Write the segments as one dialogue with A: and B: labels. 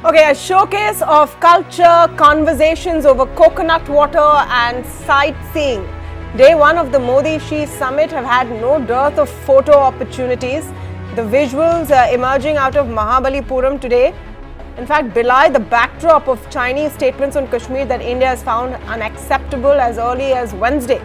A: Okay, a showcase of culture, conversations over coconut water and sightseeing. Day one of the Modi-Xi summit have had no dearth of photo opportunities. The visuals emerging out of Mahabalipuram today, in fact, belie the backdrop of Chinese statements on Kashmir that India has found unacceptable as early as Wednesday.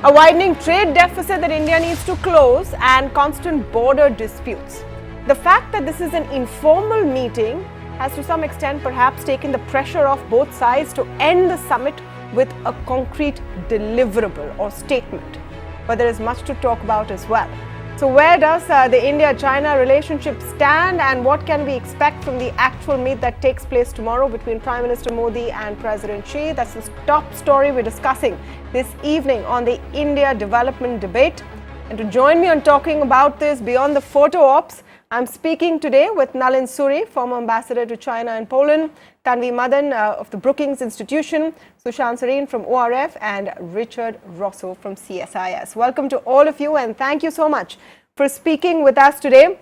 A: A widening trade deficit that India needs to close and constant border disputes. The fact that this is an informal meeting has to some extent perhaps taken the pressure off both sides to end the summit with a concrete deliverable or statement. But there is much to talk about as well. So where does the India-China relationship stand, and what can we expect from the actual meet that takes place tomorrow between Prime Minister Modi and President Xi? That's the top story we're discussing this evening on the India Development Debate. And to join me on talking about this beyond the photo ops, I'm speaking today with Nalin Suri, former ambassador to China and Poland, Tanvi Madan of the Brookings Institution, Sushant Sareen from ORF, and Richard Rosso from CSIS. Welcome to all of you, and thank you so much for speaking with us today.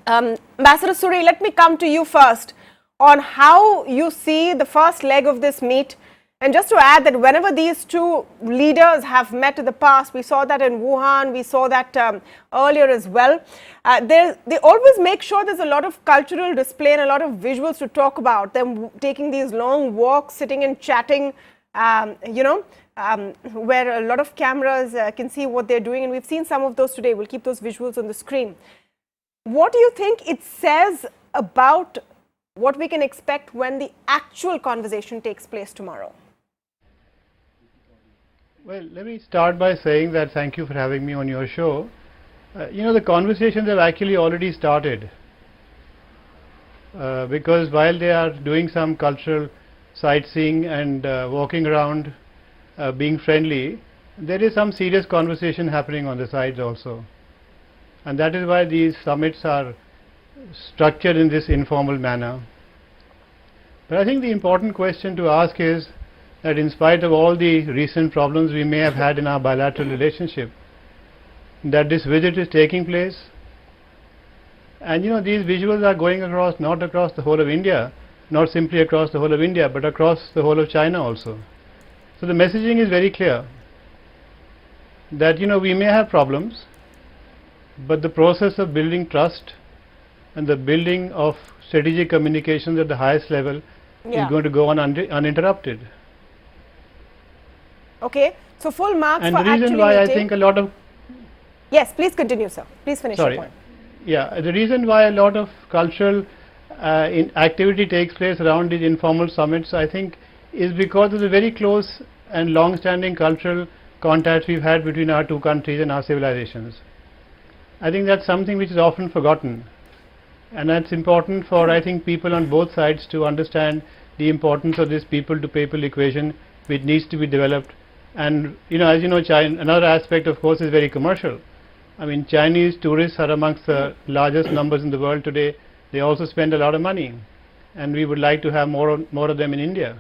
A: Ambassador Suri, let me come to you first on how you see the first leg of this meet. And just to add that whenever these two leaders have met in the past, we saw that in Wuhan, we saw that earlier as well, they always make sure there's a lot of cultural display and a lot of visuals to talk about, them taking these long walks, sitting and chatting, where a lot of cameras can see what they're doing. And we've seen some of those today. We'll keep those visuals on the screen. What do you think it says about what we can expect when the actual conversation takes place tomorrow?
B: Well, let me start by saying that thank you for having me on your show. The conversations have actually already started because while they are doing some cultural sightseeing and walking around being friendly, there is some serious conversation happening on the sides also. And that is why these summits are structured in this informal manner. But I think the important question to ask is that in spite of all the recent problems we may have had in our bilateral relationship, that this visit is taking place. And these visuals are going across, not across the whole of India, not simply across the whole of India, but across the whole of China also. So the messaging is very clear that we may have problems, but the process of building trust and the building of strategic communications at the highest level is going to go on uninterrupted.
A: Okay, so full marks
B: and
A: for
B: the reason why I think a lot of...
A: Yes, please continue, sir. Please finish your point.
B: Yeah, the reason why a lot of cultural activity takes place around these informal summits, I think, is because of the very close and long-standing cultural contacts we've had between our two countries and our civilizations. I think that's something which is often forgotten. And that's important for, I think, people on both sides to understand the importance of this people-to-people equation which needs to be developed. And, as you know, China, another aspect, of course, is very commercial. I mean, Chinese tourists are amongst the largest numbers in the world today. They also spend a lot of money. And we would like to have more of them in India.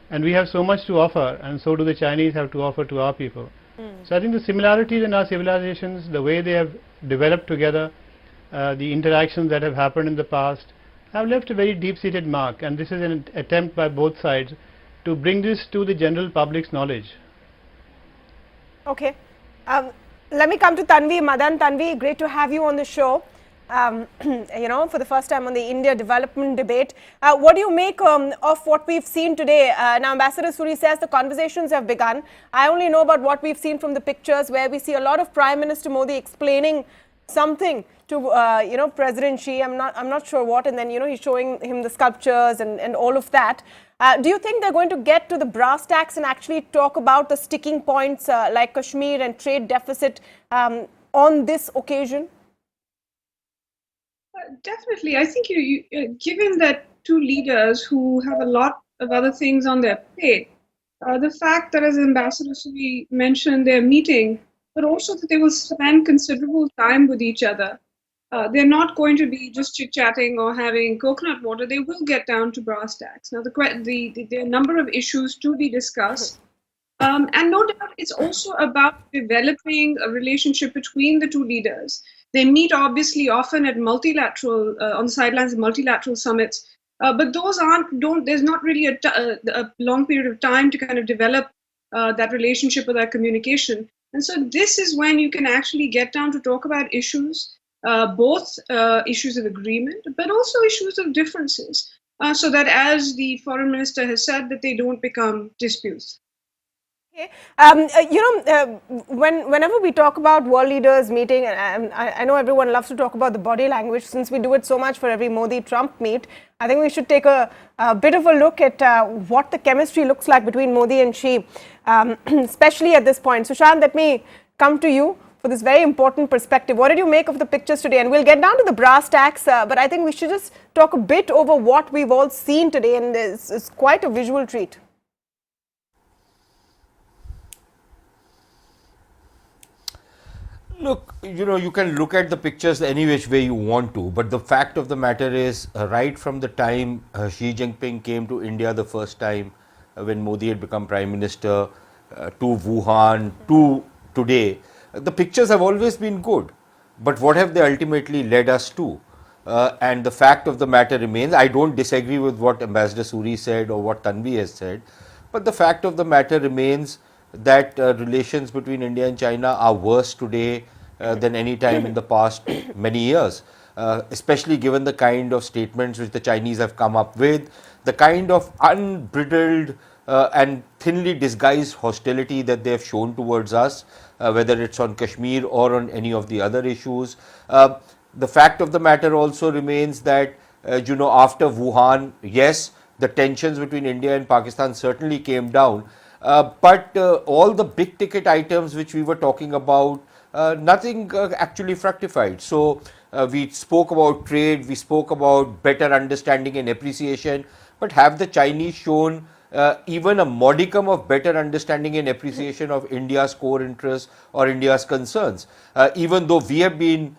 B: And we have so much to offer, and so do the Chinese have to offer to our people. So I think the similarities in our civilizations, the way they have developed together, the interactions that have happened in the past, have left a very deep-seated mark, and this is an attempt by both sides to bring this to the general public's knowledge.
A: Okay. Let me come to Tanvi Madan. Tanvi, great to have you on the show. For the first time on the India Development Debate. What do you make of what we've seen today? Now, Ambassador Suri says the conversations have begun. I only know about what we've seen from the pictures, where we see a lot of Prime Minister Modi explaining something to President Xi. I'm not sure what, and then he's showing him the sculptures and all of that. Do you think they're going to get to the brass tacks and actually talk about the sticking points like Kashmir and trade deficit on this occasion?
C: Definitely. I think given that two leaders who have a lot of other things on their plate, the fact that, as Ambassador Suri mentioned, they're meeting, but also that they will spend considerable time with each other. They're not going to be just chit-chatting or having coconut water. They will get down to brass tacks. Now, there are a number of issues to be discussed. And no doubt, it's also about developing a relationship between the two leaders. They meet obviously often at multilateral, on the sidelines of multilateral summits But those there's not really a long period of time to kind of develop that relationship or that communication. And so this is when you can actually get down to talk about issues, both issues of agreement, but also issues of differences, so that, as the foreign minister has said, that they don't become disputes.
A: Okay. Whenever we talk about world leaders meeting, and I know everyone loves to talk about the body language, since we do it so much for every Modi-Trump meet, I think we should take a bit of a look at what the chemistry looks like between Modi and Xi, especially at this point. Sushant, let me come to you for this very important perspective. What did you make of the pictures today? And we'll get down to the brass tacks, but I think we should just talk a bit over what we've all seen today, and it's quite a visual treat.
D: Look, you can look at the pictures any which way you want to, but the fact of the matter is, right from the time Xi Jinping came to India the first time, when Modi had become Prime Minister, to Wuhan, to today, the pictures have always been good. But what have they ultimately led us to? And the fact of the matter remains, I don't disagree with what Ambassador Suri said or what Tanvi has said, but the fact of the matter remains that relations between India and China are worse today than any time in the past many years, especially given the kind of statements which the Chinese have come up with, the kind of unbridled and thinly disguised hostility that they have shown towards us, whether it's on Kashmir or on any of the other issues. The fact of the matter also remains that, after Wuhan, yes, the tensions between India and Pakistan certainly came down, but all the big ticket items which we were talking about, nothing actually fructified. So we spoke about trade, we spoke about better understanding and appreciation, but have the Chinese shown even a modicum of better understanding and appreciation of India's core interests or India's concerns? Even though we have been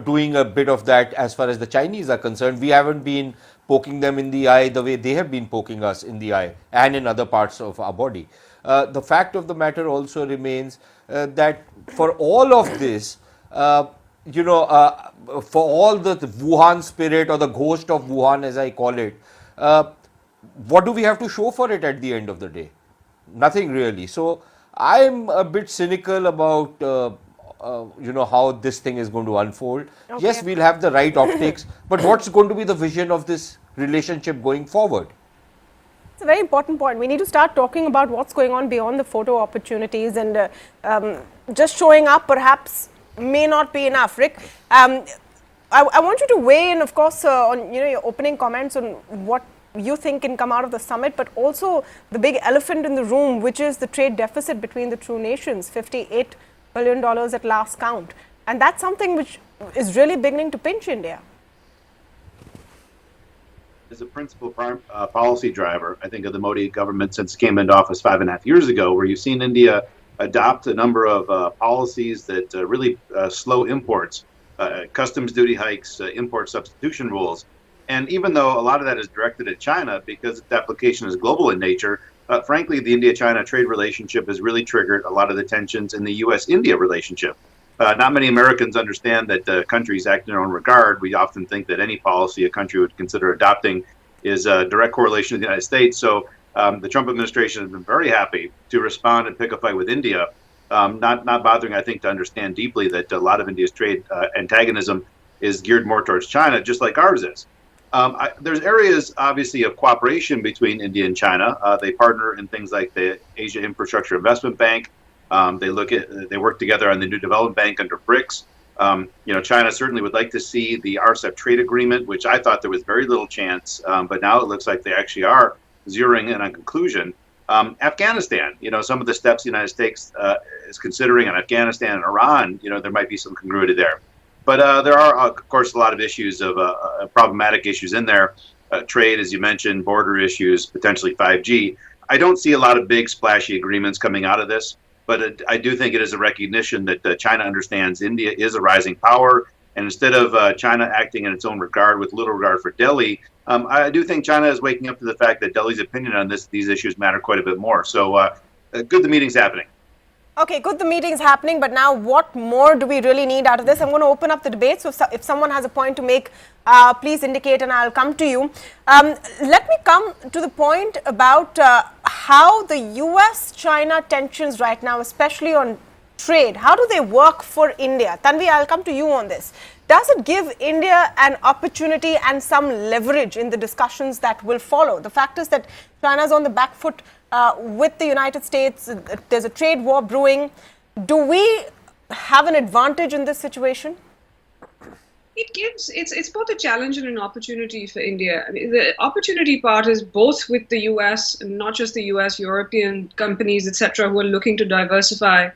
D: doing a bit of that as far as the Chinese are concerned, we haven't been poking them in the eye the way they have been poking us in the eye and in other parts of our body. The fact of the matter also remains that for all of this, for all the Wuhan spirit or the ghost of Wuhan, as I call it, what do we have to show for it at the end of the day? Nothing really. So I'm a bit cynical about how this thing is going to unfold. Okay. Yes, we'll have the right optics, but what's going to be the vision of this relationship going forward?
A: It's a very important point. We need to start talking about what's going on beyond the photo opportunities, and just showing up perhaps may not be enough. Rick, I want you to weigh in, of course, on your opening comments on what you think can come out of the summit, but also the big elephant in the room, which is the trade deficit between the two nations, $58 billion at last count. And that's something which is really beginning to pinch India.
E: As a principal policy driver, I think, of the Modi government since it came into office 5.5 years ago, where you've seen India adopt a number of policies that really slow imports, customs duty hikes, import substitution rules. And even though a lot of that is directed at China because its application is global in nature, frankly, the India-China trade relationship has really triggered a lot of the tensions in the U.S.-India relationship. Not many Americans understand that countries act in their own regard. We often think that any policy a country would consider adopting is a direct correlation to the United States. So the Trump administration has been very happy to respond and pick a fight with India, not bothering, I think, to understand deeply that a lot of India's trade antagonism is geared more towards China, just like ours is. There's areas, obviously, of cooperation between India and China. They partner in things like the Asia Infrastructure Investment Bank. They work together on the new development bank under BRICS. China certainly would like to see the RCEP trade agreement, which I thought there was very little chance, but now it looks like they actually are zeroing in on conclusion. Afghanistan, some of the steps the United States is considering on Afghanistan and Iran, there might be some congruity there. But there are, of course, a lot of issues of problematic issues in there. Trade, as you mentioned, border issues, potentially 5G. I don't see a lot of big splashy agreements coming out of this, but I do think it is a recognition that China understands India is a rising power. And instead of China acting in its own regard with little regard for Delhi, I do think China is waking up to the fact that Delhi's opinion on these issues matter quite a bit more. So good the meeting's happening.
A: Okay, good, the meeting is happening, but now what more do we really need out of this? I'm going to open up the debate, so if someone has a point to make, please indicate and I'll come to you. Let me come to the point about how the US-China tensions right now, especially on trade, how do they work for India? Tanvi, I'll come to you on this. Does it give India an opportunity and some leverage in the discussions that will follow? The fact is that China is on the back foot with the United States. There's a trade war brewing. Do we have an advantage in this situation?
C: It's both a challenge and an opportunity for India. I mean, the opportunity part is both with the US, and not just the US, European companies, etc., who are looking to diversify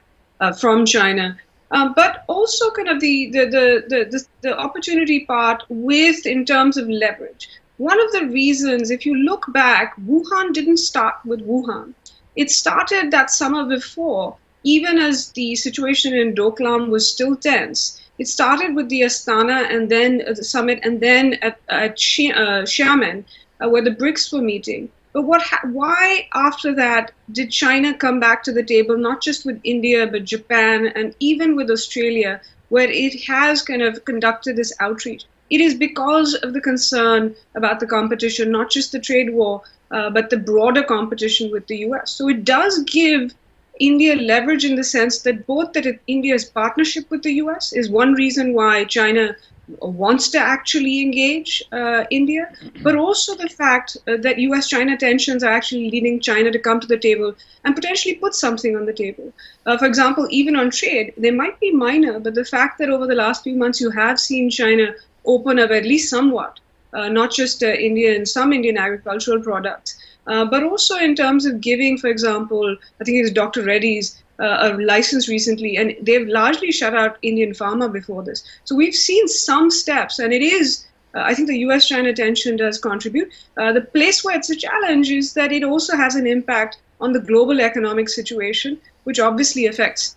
C: from China. But also kind of the opportunity part with in terms of leverage. One of the reasons, if you look back, Wuhan didn't start with Wuhan. It started that summer before, even as the situation in Doklam was still tense. It started with the Astana and then the summit, and then at Xiamen, where the BRICS were meeting. But why after that did China come back to the table, not just with India, but Japan and even with Australia, where it has kind of conducted this outreach? It is because of the concern about the competition, not just the trade war, but the broader competition with the US. So it does give India leverage in the sense that both that India's partnership with the US is one reason why China wants to actually engage India, but also the fact that US-China tensions are actually leading China to come to the table and potentially put something on the table. For example, even on trade, they might be minor, but the fact that over the last few months you have seen China open up at least somewhat, not just India and some Indian agricultural products, but also in terms of giving, for example, I think it's Dr. Reddy's a license recently, and they've largely shut out Indian pharma before this. So we've seen some steps, and it is, I think the US-China tension does contribute. The place where it's a challenge is that it also has an impact on the global economic situation, which obviously affects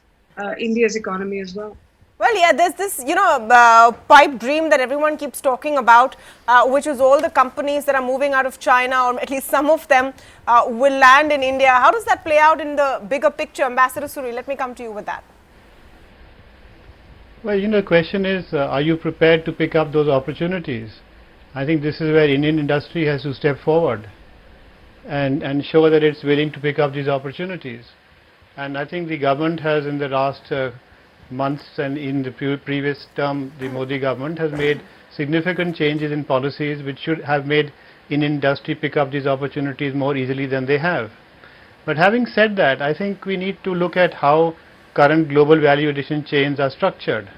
C: India's economy as well.
A: Well, yeah, there's this, pipe dream that everyone keeps talking about, which is all the companies that are moving out of China, or at least some of them, will land in India. How does that play out in the bigger picture? Ambassador Suri, let me come to you with that.
B: Well, the question is, are you prepared to pick up those opportunities? I think this is where Indian industry has to step forward and show that it's willing to pick up these opportunities. And I think the government has, in the last months and in the previous term, the Modi government has made significant changes in policies which should have made Indian industry pick up these opportunities more easily than they have. But having said that, I think we need to look at how current global value addition chains are structured.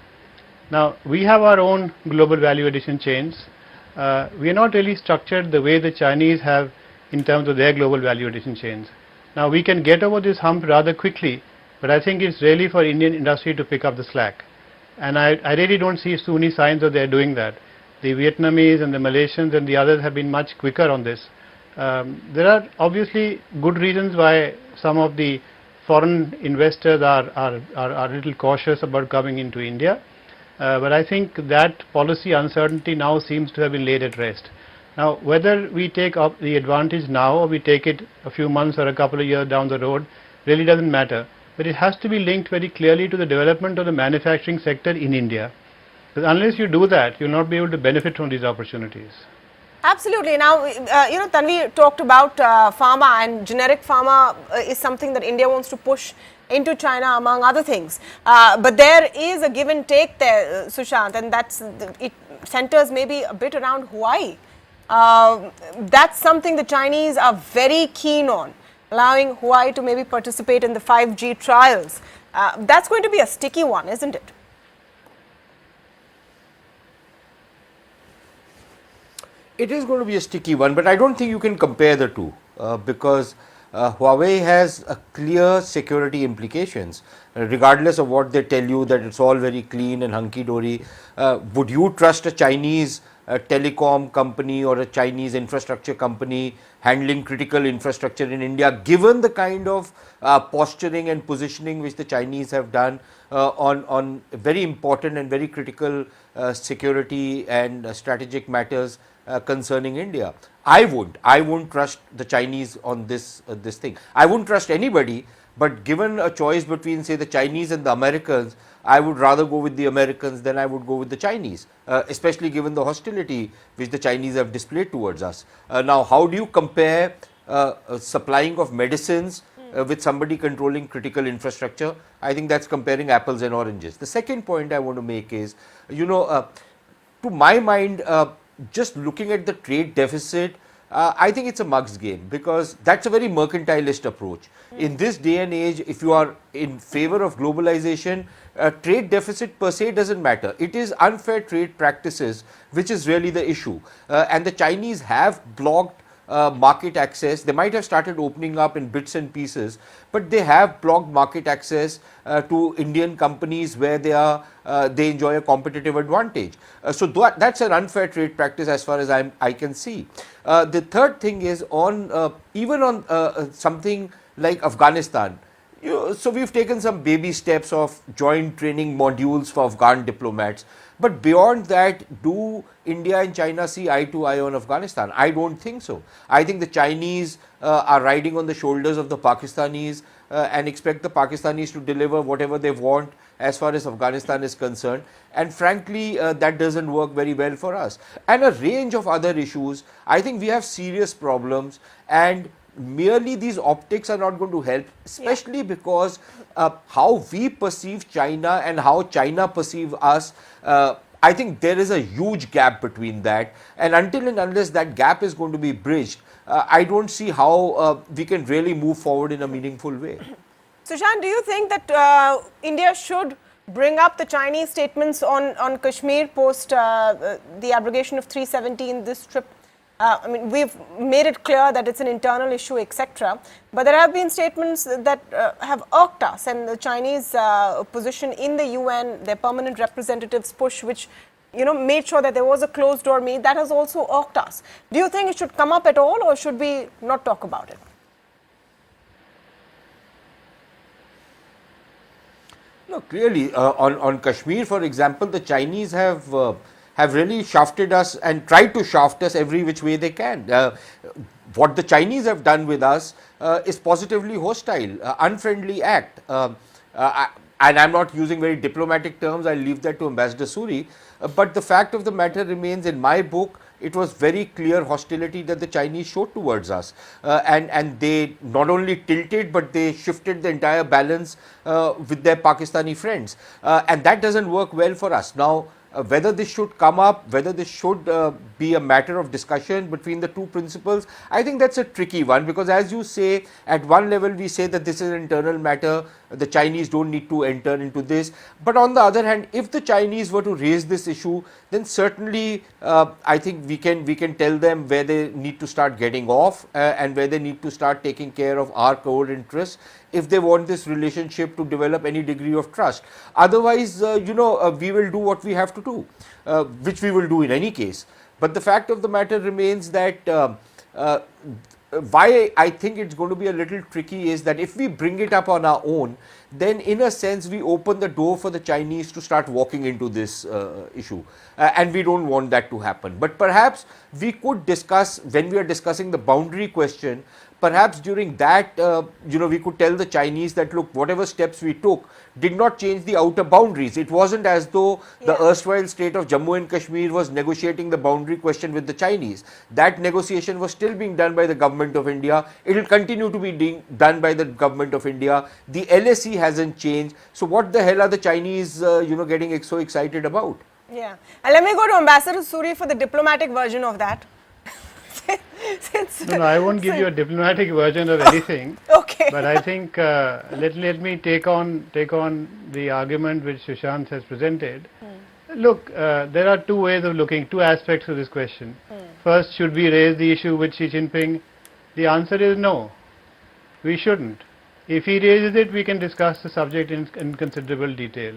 B: Now, we have our own global value addition chains. We are not really structured the way the Chinese have in terms of their global value addition chains. Now, we can get over this hump rather quickly, but I think it's really for Indian industry to pick up the slack. And I really don't see too many signs that they're doing that. The Vietnamese and the Malaysians and the others have been much quicker on this. There are obviously good reasons why some of the foreign investors are a little cautious about coming into India. But I think that policy uncertainty now seems to have been laid at rest. Now, whether we take up the advantage now or we take it a few months or a couple of years down the road really doesn't matter. But it has to be linked very clearly to the development of the manufacturing sector in India. Because unless you do that, you'll not be able to benefit from these opportunities.
A: Absolutely. Now, Tanvi talked about pharma, and generic pharma is something that India wants to push into China, among other things. But there is a give and take there, Sushant, and it centers maybe a bit around Huawei. That's something the Chinese are very keen on, allowing Huawei to maybe participate in the 5G trials. That's going to be a sticky one, isn't it?
D: It is going to be a sticky one, but I don't think you can compare the two because Huawei has a clear security implications. Regardless of what they tell you that it's all very clean and hunky-dory, would you trust a Chinese telecom company or a Chinese infrastructure company handling critical infrastructure in India, given the kind of posturing and positioning which the Chinese have done on very important and very critical security and strategic matters concerning India? I won't trust the Chinese on this thing. I won't trust anybody, But given a choice between, say, the Chinese and the Americans, I would rather go with the Americans than I would go with the Chinese, especially given the hostility which the Chinese have displayed towards us. Now, how do you compare supplying of medicines with somebody controlling critical infrastructure? I think that's comparing apples and oranges. The second point I want to make is, to my mind, just looking at the trade deficit, I think it's a mug's game, because that's a very mercantilist approach. In this day and age, if you are in favor of globalization, trade deficit per se doesn't matter. It is unfair trade practices which is really the issue. And the Chinese have blocked market access. They might have started opening up in bits and pieces, but they have blocked market access to Indian companies where they enjoy a competitive advantage. So that's an unfair trade practice as far as I can see. The third thing is on even on something like Afghanistan. So we've taken some baby steps of joint training modules for Afghan diplomats. But beyond that, do India and China see eye to eye on Afghanistan? I don't think so. I think the Chinese are riding on the shoulders of the Pakistanis and expect the Pakistanis to deliver whatever they want as far as Afghanistan is concerned. And frankly, that doesn't work very well for us. And a range of other issues. I think we have serious problems, and merely these optics are not going to help, especially because how we perceive China and how China perceive us, I think there is a huge gap between that, and until and unless that gap is going to be bridged, I don't see how we can really move forward in a meaningful way.
A: Sushant, do you think that India should bring up the Chinese statements on Kashmir post the abrogation of 370 in this trip? I mean, we've made it clear that it's an internal issue, etc. But there have been statements that have irked us, and the Chinese position in the UN, their permanent representatives push, which made sure that there was a closed door meet, that has also irked us. Do you think it should come up at all, or should we not talk about it?
D: No, clearly on Kashmir, for example, the Chinese have really shafted us and tried to shaft us every which way they can. What the Chinese have done with us is positively hostile, unfriendly act. And I'm not using very diplomatic terms, I'll leave that to Ambassador Suri. But the fact of the matter remains, in my book, it was very clear hostility that the Chinese showed towards us. And they not only tilted, but they shifted the entire balance with their Pakistani friends. And that doesn't work well for us. Now, whether this should come up, whether this should be a matter of discussion between the two principals, I think that's a tricky one, because as you say, at one level we say that this is an internal matter, the Chinese don't need to enter into this. But on the other hand, if the Chinese were to raise this issue, then certainly I think we can tell them where they need to start getting off and where they need to start taking care of our core interests if they want this relationship to develop any degree of trust. Otherwise, we will do what we have to do, which we will do in any case. But the fact of the matter remains that why I think it's going to be a little tricky is that if we bring it up on our own, then in a sense we open the door for the Chinese to start walking into this issue, and we don't want that to happen. But perhaps we could discuss, when we are discussing the boundary question, perhaps during that we could tell the Chinese that look, whatever steps we took did not change the outer boundaries. It wasn't as though the erstwhile state of Jammu and Kashmir was negotiating the boundary question with the Chinese. That negotiation was still being done by the government of India. It will continue to be done by the government of India. The LSE hasn't changed. So what the hell are the Chinese getting so excited about?
A: Yeah, and let me go to Ambassador Suri for the diplomatic version of that.
B: No, I won't give you a diplomatic version of anything.
A: Okay.
B: But I think let me take on the argument which Sushant has presented. Look, there are two ways of looking, two aspects of this question. First, should we raise the issue with Xi Jinping? The answer is no. We shouldn't. If he raises it, we can discuss the subject in considerable detail.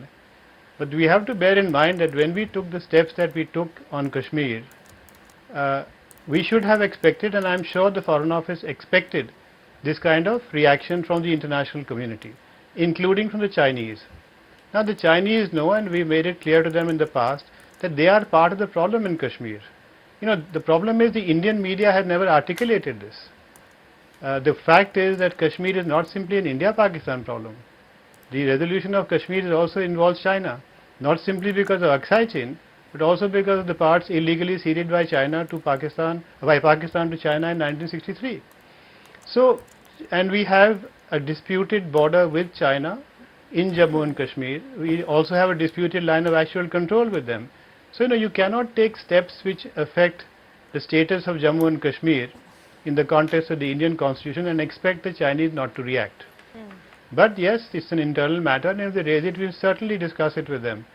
B: But we have to bear in mind that when we took the steps that we took on Kashmir, we should have expected, and I'm sure the Foreign Office expected, this kind of reaction from the international community, including from the Chinese. Now the Chinese know, and we made it clear to them in the past, that they are part of the problem in Kashmir. The problem is the Indian media had never articulated this. The fact is that Kashmir is not simply an India-Pakistan problem. The resolution of Kashmir also involves China, not simply because of Aksai Chin, but also because of the parts illegally ceded by China to Pakistan, by Pakistan to China in 1963. So, and we have a disputed border with China in Jammu and Kashmir. We also have a disputed line of actual control with them. So, you cannot take steps which affect the status of Jammu and Kashmir in the context of the Indian constitution and expect the Chinese not to react. But yes, it's an internal matter, and if they raise it, we'll certainly discuss it with them.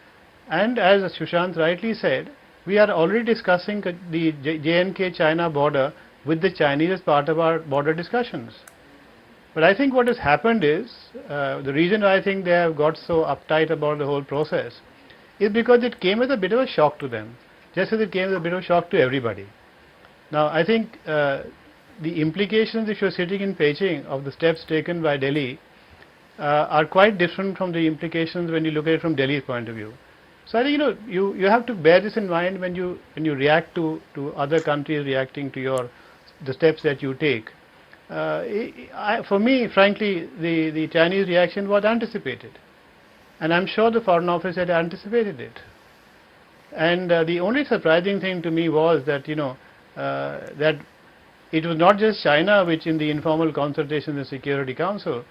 B: And as Sushant rightly said, we are already discussing the J&K China border with the Chinese as part of our border discussions. But I think what has happened is, the reason I think they have got so uptight about the whole process is because it came as a bit of a shock to them, just as it came as a bit of a shock to everybody. Now, I think the implications, if you're sitting in Beijing, of the steps taken by Delhi are quite different from the implications when you look at it from Delhi's point of view. So I think you have to bear this in mind when you react to other countries reacting to the steps that you take. For me, frankly, the Chinese reaction was anticipated, and I'm sure the Foreign Office had anticipated it. And the only surprising thing to me was that that it was not just China which, in the informal consultation in the Security Council,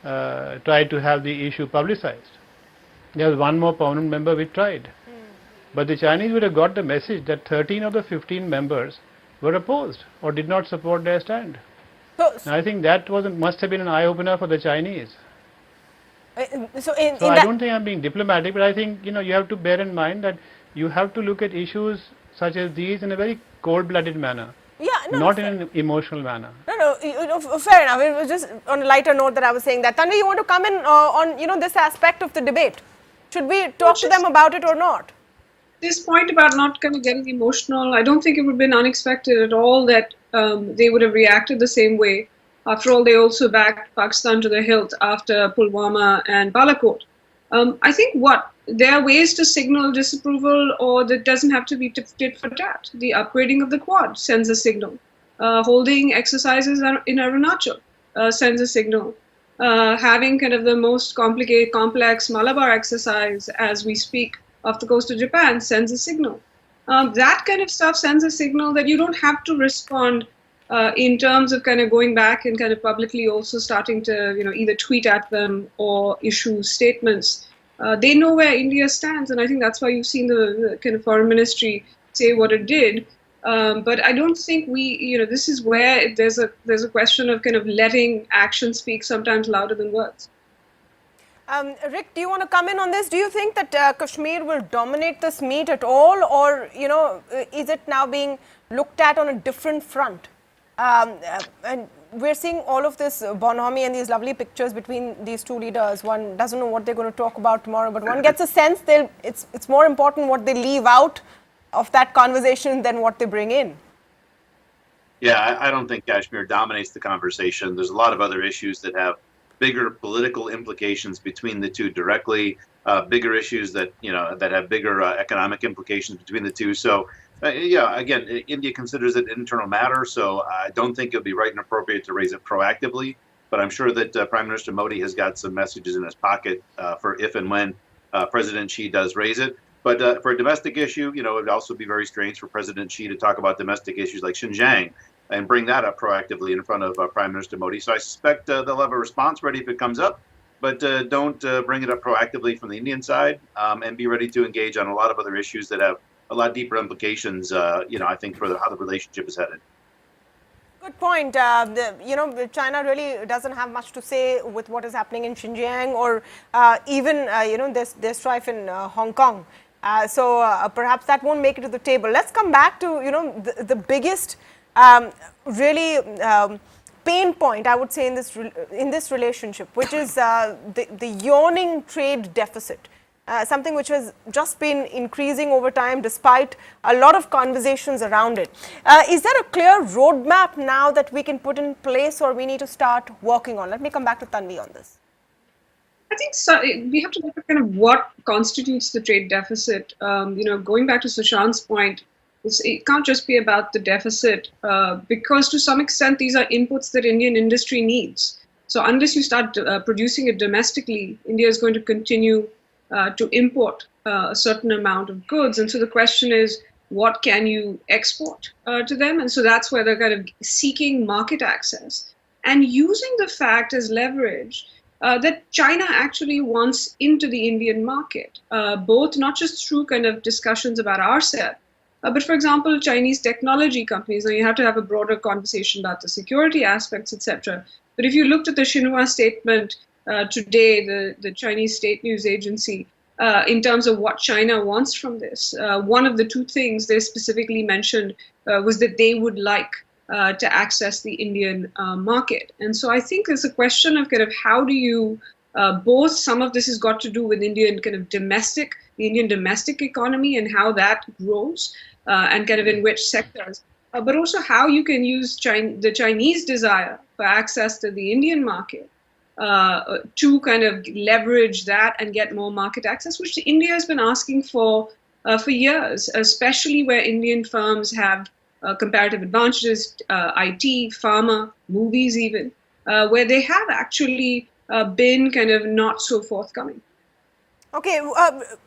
B: tried to have the issue publicized. There was one more permanent member which tried. But the Chinese would have got the message that 13 of the 15 members were opposed or did not support their stand.
A: So,
B: I think that must have been an eye-opener for the Chinese.
A: so
B: I don't think I'm being diplomatic, but I think you have to bear in mind that you have to look at issues such as these in a very cold-blooded manner.
A: yeah, no,
B: Not in an emotional manner.
A: No, fair enough. It was just on a lighter note that I was saying that. Tanvi, you want to come in on this aspect of the debate? Should we talk to them about it or not?
C: This point about not kind of getting emotional, I don't think it would have been unexpected at all that they would have reacted the same way. After all, they also backed Pakistan to the hilt after Pulwama and Balakot. I think there are ways to signal disapproval, or that doesn't have to be tit for tat. The upgrading of the Quad sends a signal. Holding exercises in Arunachal sends a signal. Having kind of the most complex Malabar exercise as we speak off the coast of Japan sends a signal. That kind of stuff sends a signal that you don't have to respond in terms of kind of going back and kind of publicly also starting to either tweet at them or issue statements. They know where India stands, and I think that's why you've seen the kind of foreign ministry say what it did. But I don't think this is where there's a question of kind of letting action speak sometimes louder than words.
A: Rick, do you want to come in on this? Do you think that Kashmir will dominate this meet at all, or is it now being looked at on a different front? And we're seeing all of this bonhomie and these lovely pictures between these two leaders. One doesn't know what they're going to talk about tomorrow, but one gets a sense it's more important what they leave out of that conversation than what they bring in.
E: Yeah, I don't think Kashmir dominates the conversation. There's a lot of other issues that have bigger political implications between the two directly, bigger issues that have bigger economic implications between the two. So again, India considers it an internal matter, so I don't think it'll be right and appropriate to raise it proactively. But I'm sure that Prime Minister Modi has got some messages in his pocket for if and when President Xi does raise it. But for a domestic issue, it would also be very strange for President Xi to talk about domestic issues like Xinjiang and bring that up proactively in front of Prime Minister Modi. So I suspect they'll have a response ready if it comes up, but don't bring it up proactively from the Indian side, and be ready to engage on a lot of other issues that have a lot deeper implications, I think, for how the relationship is headed.
A: Good point. China really doesn't have much to say with what is happening in Xinjiang, or even, there's strife in Hong Kong. So perhaps that won't make it to the table. Let's come back to, the biggest really pain point, I would say, in this relationship, which is the yawning trade deficit. Something which has just been increasing over time despite a lot of conversations around it. Is there a clear roadmap now that we can put in place, or we need to start working on? Let me come back to Tanvi on this.
C: I think we have to look at kind of what constitutes the trade deficit. Going back to Sushant's point, It can't just be about the deficit, because to some extent these are inputs that Indian industry needs. So unless you start producing it domestically, India is going to continue to import a certain amount of goods. And so the question is, what can you export to them? And so that's where they're kind of seeking market access and using the fact as leverage that China actually wants into the Indian market, both not just through kind of discussions about RCEP, but for example, Chinese technology companies. Now you have to have a broader conversation about the security aspects, etc. But if you looked at the Xinhua statement today, the Chinese state news agency, in terms of what China wants from this, one of the two things they specifically mentioned was that they would like to access the Indian market. And so I think it's a question of kind of how do you both, some of this has got to do with the Indian domestic economy and how that grows and kind of in which sectors, but also how you can use the Chinese desire for access to the Indian market to kind of leverage that and get more market access, which India has been asking for years, especially where Indian firms have comparative advantages, IT, pharma, movies even, where they have actually been kind of not so forthcoming.
A: Okay,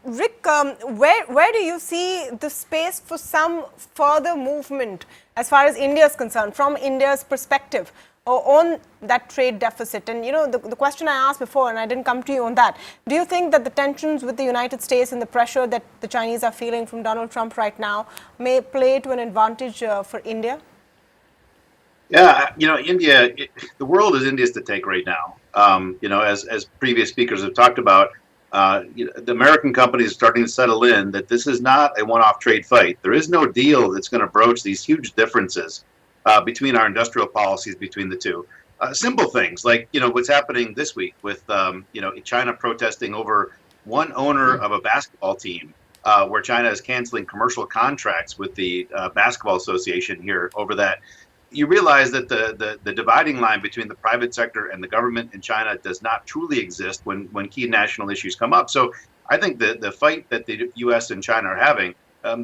A: Rick, where do you see the space for some further movement as far as India is concerned, from India's perspective, on that trade deficit? And the question I asked before, and I didn't come to you on that, do you think that the tensions with the United States and the pressure that the Chinese are feeling from Donald Trump right now may play to an advantage for India?
E: Yeah, India, the world is India's to take right now. As previous speakers have talked about, the American companies are starting to settle in that this is not a one-off trade fight. There is no deal that's going to broach these huge differences between our industrial policies between the two. Simple things like, what's happening this week with, China protesting over one owner of a basketball team, where China is canceling commercial contracts with the Basketball Association here over that. You realize that the dividing line between the private sector and the government in China does not truly exist when key national issues come up. So I think the fight that the U.S. and China are having,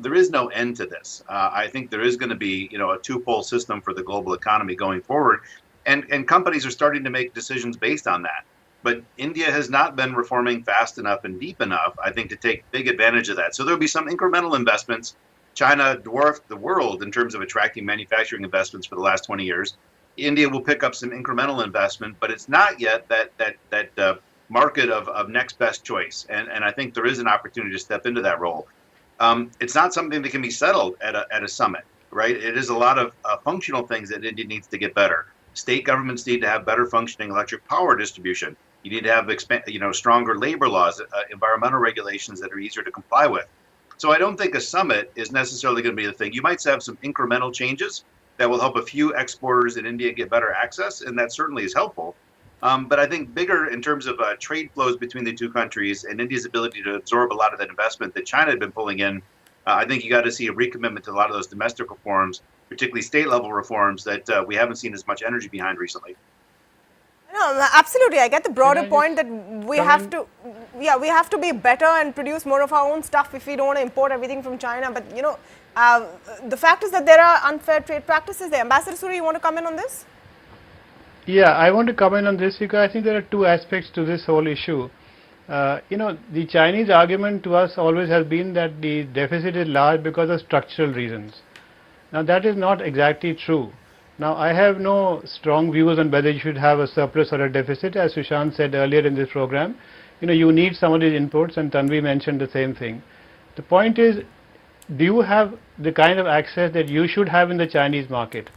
E: there is no end to this. I think there is going to be a two-pole system for the global economy going forward, and companies are starting to make decisions based on that. But India has not been reforming fast enough and deep enough, I think, to take big advantage of that. So there'll be some incremental investments. China dwarfed the world in terms of attracting manufacturing investments for the last 20 years. India will pick up some incremental investment, but it's not yet that market of next best choice. And I think there is an opportunity to step into that role. It's not something that can be settled at a summit, right? It is a lot of functional things that India needs to get better. State governments need to have better functioning electric power distribution. You need to have stronger labor laws, environmental regulations that are easier to comply with. So I don't think a summit is necessarily going to be the thing. You might have some incremental changes that will help a few exporters in India get better access, and that certainly is helpful. But I think bigger in terms of trade flows between the two countries and India's ability to absorb a lot of that investment that China had been pulling in, I think you got to see a recommitment to a lot of those domestic reforms, particularly state-level reforms that we haven't seen as much energy behind recently.
A: No, absolutely. I get the broader point that we have to be better and produce more of our own stuff if we don't want to import everything from China. But the fact is that there are unfair trade practices there. Ambassador Suri, you want to comment on this?
B: Yeah, I want to comment on this because I think there are two aspects to this whole issue. The Chinese argument to us always has been that the deficit is large because of structural reasons. Now that is not exactly true. Now I have no strong views on whether you should have a surplus or a deficit. As Sushant said earlier in this program, you need some of these inputs, and Tanvi mentioned the same thing. The point is, do you have the kind of access that you should have in the Chinese market?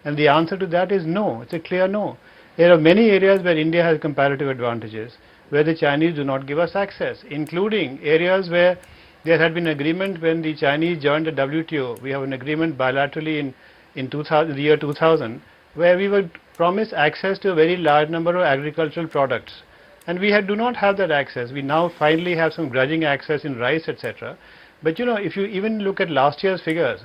B: And the answer to that is no. It's a clear no. There are many areas where India has comparative advantages, where the Chinese do not give us access, including areas where there had been agreement when the Chinese joined the WTO. We have an agreement bilaterally in the year 2000, where we were promised access to a very large number of agricultural products. And we do not have that access. We now finally have some grudging access in rice, etc. But if you even look at last year's figures,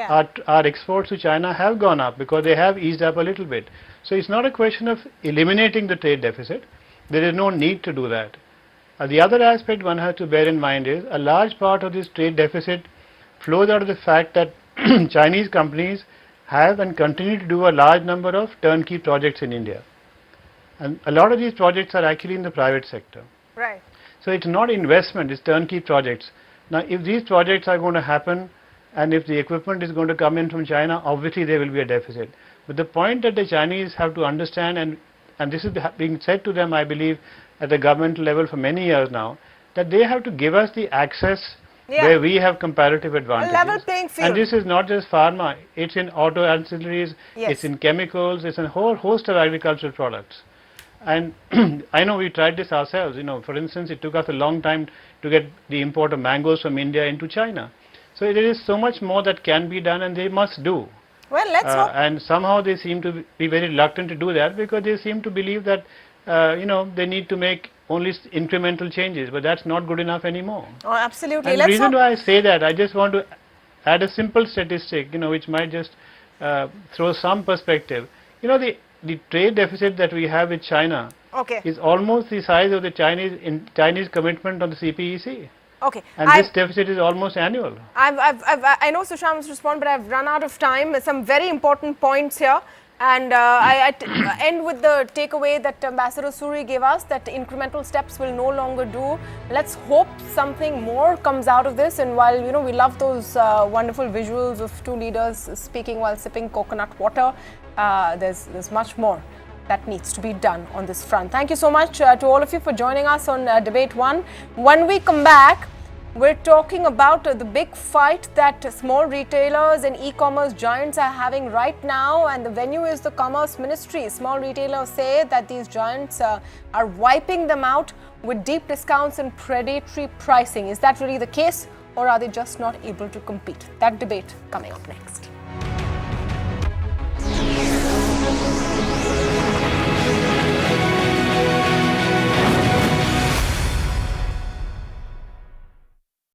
B: our exports to China have gone up because they have eased up a little bit. So it's not a question of eliminating the trade deficit. There is no need to do that. The other aspect one has to bear in mind is a large part of this trade deficit flows out of the fact that Chinese companies have and continue to do a large number of turnkey projects in India. And a lot of these projects are actually in the private sector.
A: Right.
B: So it's not investment, it's turnkey projects. Now, if these projects are going to happen and if the equipment is going to come in from China, obviously there will be a deficit. But the point that the Chinese have to understand, and this is being said to them, I believe, at the government level for many years now, that they have to give us the access where we have comparative advantages.
A: A level playing field.
B: And this is not just pharma, it's in auto ancillaries, it's in chemicals, it's in a whole host of agricultural products. And I know we tried this ourselves, for instance, it took us a long time to get the import of mangoes from India into China. So there is so much more that can be done and they must do.
A: Well, let's hope.
B: And somehow they seem to be very reluctant to do that because they seem to believe that, they need to make only incremental changes, but that's not good enough anymore.
A: Oh, absolutely.
B: And the reason why I say that, I just want to add a simple statistic, which might just throw some perspective. The trade deficit that we have with China is almost the size of the Chinese commitment on the CPEC.
A: Okay.
B: And this deficit is almost annual.
A: I know Sushant must respond, but I've run out of time. Some very important points here. And I end with the takeaway that Ambassador Suri gave us, that incremental steps will no longer do. Let's hope something more comes out of this. And while, we love those wonderful visuals of two leaders speaking while sipping coconut water, there's much more that needs to be done on this front. Thank you so much to all of you for joining us on Debate 1. When we come back, we're talking about the big fight that small retailers and e-commerce giants are having right now, and the venue is the Commerce Ministry. Small retailers say that these giants are wiping them out with deep discounts and predatory pricing. Is that really the case, or are they just not able to compete? That debate coming up next.